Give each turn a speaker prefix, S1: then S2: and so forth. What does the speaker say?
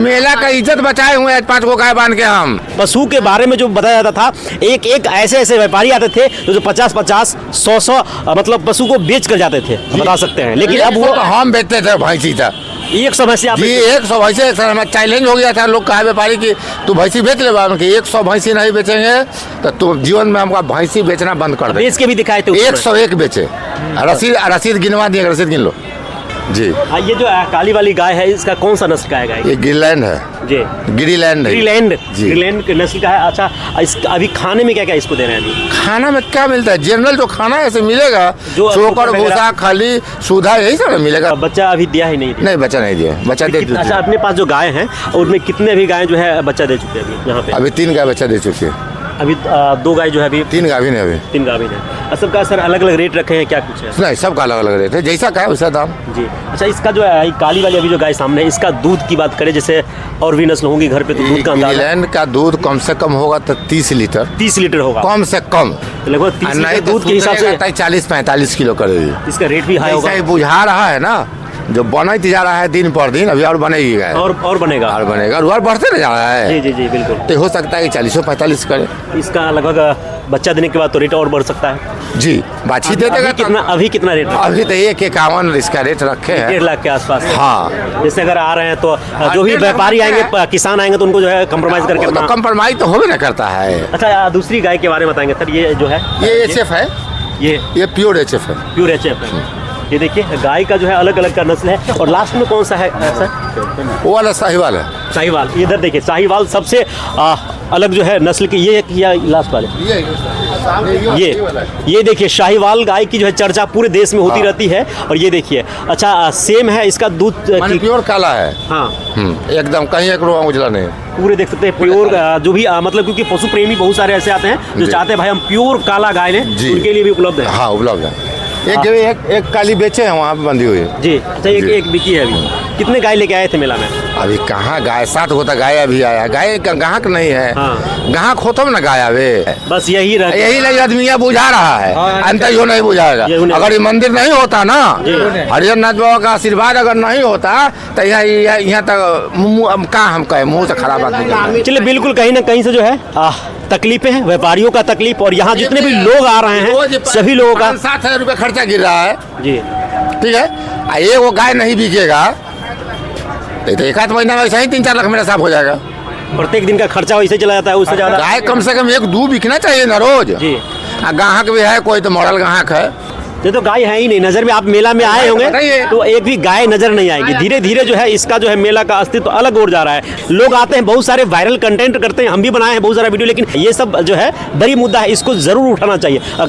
S1: मेला का इज्जत बचाए हुए हैं 5 को गाय बांध के हम।
S2: पशु के बारे में जो बताया जाता था, एक एक ऐसे व्यापारी आते थे जो 50-50, 100 मतलब पशु को बेच कर जाते थे, बता सकते हैं। लेकिन अब वो
S1: हम बेचते थे भैंसी था
S2: एक समय से
S1: जी 100 भैंसी। एक समय चैलेंज हो गया था, लोग कहा व्यापारी की तू भैंसी बेच ले, कि 100 भैंसी नहीं बेचेंगे तो तू जीवन में हमका भैंसी बेचना बंद कर दे।
S2: बेच के भी दिखाए थे
S1: 101 बेचे। रसीद गिनवा दिए, रसीद गिन लो जी।
S2: ये जो काली वाली गाय है, इसका कौन सा नस्ल का है गाय?
S1: ये गिरलैंड है
S2: जी,
S1: गिरीलैंड है।
S2: गिरीलैंड के नस्ल का है। अच्छा, अभी खाने में क्या क्या इसको दे रहे हैं?
S1: खाना में क्या मिलता है? जनरल जो खाना है ऐसे मिलेगा, चोकर भूसा खाली सुधा यही सब मिलेगा।
S2: बच्चा अभी दिया ही नहीं
S1: बच्चा नहीं दिया, बच्चा दे।
S2: अच्छा, अपने पास जो गाय हैं उनमें कितने भी गाय जो है बच्चा दे चुके हैं अभी यहाँ पे?
S1: अभी 3 गाय बच्चा दे चुके हैं।
S2: अभी 2 गाय जो है अभी
S1: 3 गाभिन है। अभी
S2: 3 गाभिन है। सबका सर अलग अलग रेट रखे हैं क्या कुछ है?
S1: नहीं, सबका अलग अलग रेट है, जैसा का है वैसा दाम
S2: जी। अच्छा, इसका जो है काली वाली अभी जो गाय सामने है, इसका दूध की बात करें, जैसे और भी नस्ल होंगी घर पे तो दूध का अंदाजा?
S1: गिरीलैंड का दूध कम से कम होगा तो 30 लीटर।
S2: 30 लीटर होगा
S1: कम से कम,
S2: लगभग 30 लीटर दूध के हिसाब से
S1: 40-45 किलो करेगी।
S2: इसका रेट भी हाई होगा।
S1: बुझा रहा है ना, जो बनते जा रहा है दिन पर दिन, अभी और बनेगी गाय
S2: और बनेगा
S1: और बढ़ते नहीं जा रहा है।
S2: जी जी जी बिल्कुल।
S1: तो हो सकता है कि 40-45 करे।
S2: इसका लगभग बच्चा देने के बाद तो रेट और बढ़ सकता है
S1: जी। बाछी दे देगा
S2: अभी कितना रेट?
S1: अभी तो 151 इसका रेट रखे हैं,
S2: 1.5 लाख के आसपास।
S1: हाँ,
S2: जैसे अगर आ रहे हैं तो जो भी व्यापारी आएंगे, किसान आएंगे तो उनको जो है कंप्रोमाइज करके
S1: तो कंप्रोमाइज तो होवे ना करता है।
S2: अच्छा, दूसरी गाय के बारे में बताएंगे सर। ये जो है
S1: ये HF है, ये प्योर HF है।
S2: प्योर HF है। ये देखिए गाय का जो है अलग अलग का नस्ल है। और लास्ट में कौन सा है सर?
S1: वो वाला साहिवाल है।
S2: साहिवाल, इधर देखिए साहिवाल सबसे अलग जो है नस्ल की। ये या लास्ट वाले ये देखिए शाहीवाल गाय की जो है चर्चा पूरे देश में होती रहती है। और ये देखिए, अच्छा सेम है, इसका दूध
S1: प्योर काला है।
S2: हाँ,
S1: एकदम कहीं एक रुआ उजला नहीं, पूरे
S2: देख सकते हैं प्योर। जो भी मतलब क्योंकि पशु प्रेमी बहुत सारे ऐसे आते हैं जो चाहते हैं भाई हम प्योर काला गाय लें, उनके लिए भी उपलब्ध है।
S1: हाँ, उपलब्ध है। एक काली बेचे हैं वहाँ पे बंधी हुई
S2: जी। अच्छा, एक बिकी है। अभी कितने गाय लेके आए थे मेला में?
S1: अभी कहाँ गाय 7 होता, गाय अभी आया। गाय ग्राहक नहीं है।
S2: हाँ।
S1: ग्राहक होता ना गाय अबे, बस
S2: यही
S1: नहीं आदमी बुझा रहा है। अंतर यो नहीं बुझाएगा। अगर ये मंदिर नहीं होता ना, हरिहरनाथ बाबा का आशीर्वाद अगर नहीं होता तो यहाँ तक कहाँ हम कहे, मुँह से खराब आदमी।
S2: चलिए, बिल्कुल कहीं ना कहीं से जो है तकलीफें हैं, व्यापारियों का तकलीफ। और यहाँ जितने भी लोग आ रहे हैं सभी लोगों का
S1: 7,000 रुपये खर्चा गिर रहा है
S2: जी।
S1: ठीक है, ये वो गाय नहीं बिकेगा तो 1 महीना में ऐसा ही 3-4 लाख मेरा साफ हो जाएगा।
S2: प्रत्येक दिन का खर्चा वैसे चला जाता है, उससे ज्यादा।
S1: गाय कम से कम 1-2 बिकना चाहिए ना रोज जी। ग्राहक भी है, कोई तो मॉडल ग्राहक है।
S2: ये तो गाय है ही नहीं नजर में। आप मेला में आए होंगे तो एक भी गाय नजर नहीं आएगी। धीरे धीरे जो है इसका जो है मेला का अस्तित्व अलग हो जा रहा है। लोग आते हैं, बहुत सारे वायरल कंटेंट करते हैं, हम भी बनाए हैं बहुत सारा वीडियो, लेकिन ये सब जो है बड़ी मुद्दा है, इसको जरूर उठाना चाहिए।